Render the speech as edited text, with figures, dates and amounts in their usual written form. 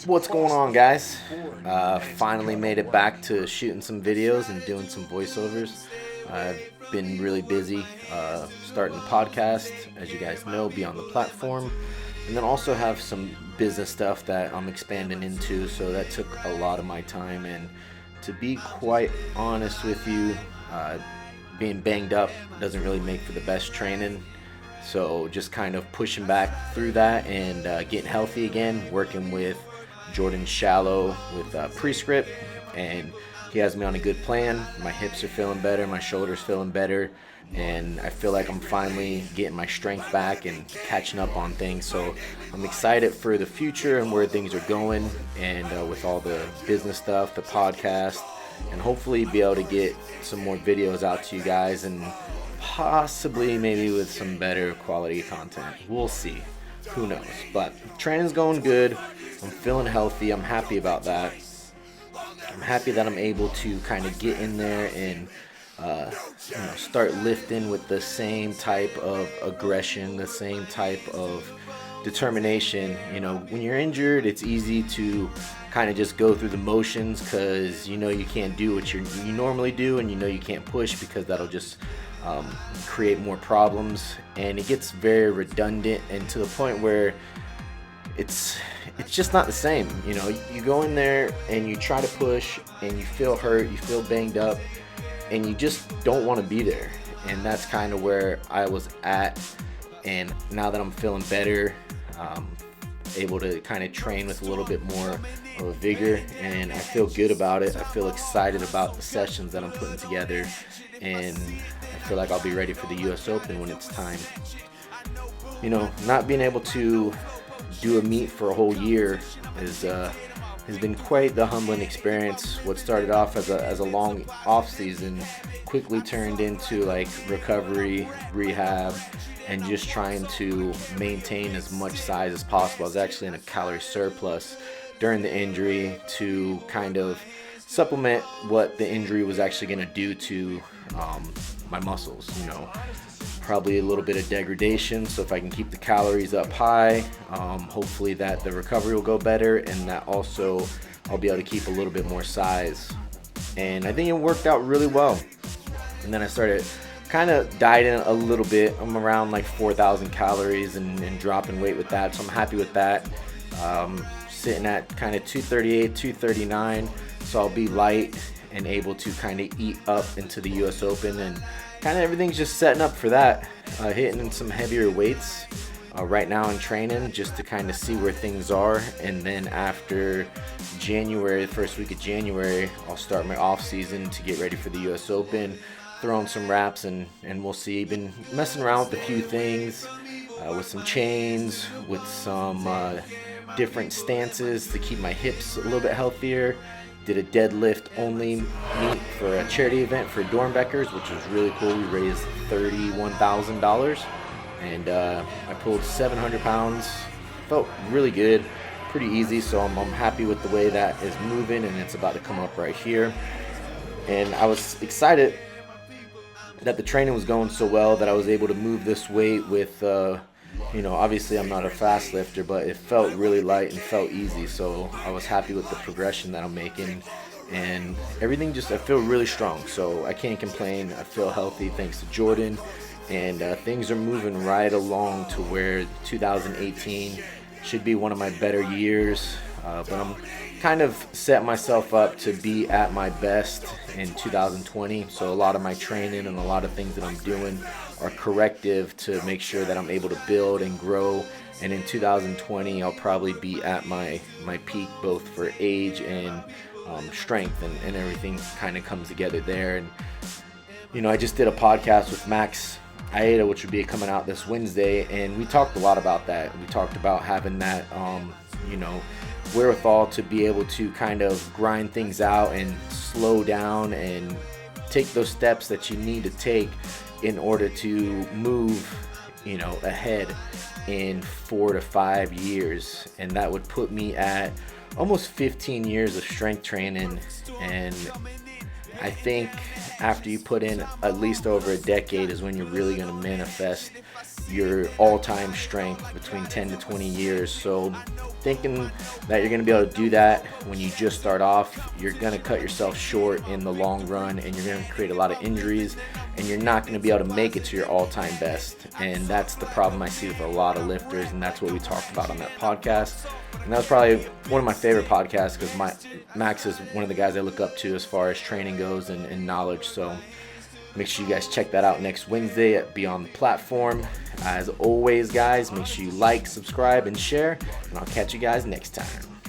What's going on, guys? Finally made it back to shooting some videos and doing some voiceovers. I've been really busy starting a podcast, as you guys know, be on the platform, and then also have some business stuff that I'm expanding into, so that took a lot of my time. And to be quite honest with you, being banged up doesn't really make for the best training. So just kind of pushing back through that and getting healthy again, working with Jordan Shallow with Prescript, and he has me on a good plan. My hips are feeling better, my shoulders feeling better, and I feel like I'm finally getting my strength back and catching up on things. So I'm excited for the future and where things are going, and with all the business stuff, the podcast, and hopefully be able to get some more videos out to you guys, and possibly maybe with some better quality content. We'll see. Who knows? But training's going good. I'm feeling healthy. I'm happy about that. I'm happy that I'm able to kind of get in there and start lifting with the same type of aggression, the same type of determination. When you're injured, it's easy to kind of just go through the motions because you can't do what you normally do, and you can't push because that'll just create more problems, and it gets very redundant, and to the point where it's just not the same. You go in there and you try to push and you feel hurt, you feel banged up, and you just don't want to be there. And that's kind of where I was at. And now that I'm feeling better, able to kind of train with a little bit more of a vigor, and I feel good about it. I feel excited about the sessions that I'm putting together, and I feel like I'll be ready for the US Open when it's time. Not being able to do a meet for a whole year has been quite the humbling experience. What started off as a long off season quickly turned into like recovery, rehab, and just trying to maintain as much size as possible. I was actually in a calorie surplus during the injury to kind of supplement what the injury was actually going to do to my muscles. Probably a little bit of degradation. So if I can keep the calories up high, hopefully that the recovery will go better, and that also I'll be able to keep a little bit more size. And I think it worked out really well. And then I started kind of dieting a little bit. I'm around like 4,000 calories and dropping weight with that, so I'm happy with that. Sitting at kind of 238, 239, so I'll be light and able to kind of eat up into the US Open, and kind of everything's just setting up for that. Hitting some heavier weights right now in training just to kind of see where things are, and then after January, the first week of January, I'll start my off season to get ready for the US Open, throwing some wraps, and we'll see. Been messing around with a few things, with some chains, with some different stances to keep my hips a little bit healthier. Did a deadlift only meet for a charity event for Dornbeckers, which was really cool. We raised $31,000, and I pulled 700 pounds. Felt really good, pretty easy, so I'm happy with the way that is moving, and it's about to come up right here. And I was excited that the training was going so well that I was able to move this weight with obviously I'm not a fast lifter, but it felt really light and felt easy, so I was happy with the progression that I'm making, and everything I feel really strong, so I can't complain. I feel healthy thanks to Jordan, and things are moving right along to where 2018 should be one of my better years, but I'm kind of set myself up to be at my best in 2020, so a lot of my training and a lot of things that I'm doing are corrective to make sure that I'm able to build and grow, and in 2020 I'll probably be at my peak, both for age and strength, and everything kind of comes together there. And I just did a podcast with Max Aida, which would be coming out this Wednesday, and we talked a lot about that. We talked about having that wherewithal to be able to kind of grind things out and slow down and take those steps that you need to take in order to move ahead in 4 to 5 years. And that would put me at almost 15 years of strength training, and I think after you put in at least over a decade is when you're really going to manifest your all-time strength between 10 to 20 years. So thinking that you're going to be able to do that when you just start off, you're going to cut yourself short in the long run, and you're going to create a lot of injuries, and you're not going to be able to make it to your all-time best. And that's the problem I see with a lot of lifters, and that's what we talked about on that podcast. And that was probably one of my favorite podcasts, because Max is one of the guys I look up to as far as training goes and knowledge. So make sure you guys check that out next Wednesday at Beyond the Platform. As always, guys, make sure you like, subscribe, and share, and I'll catch you guys next time.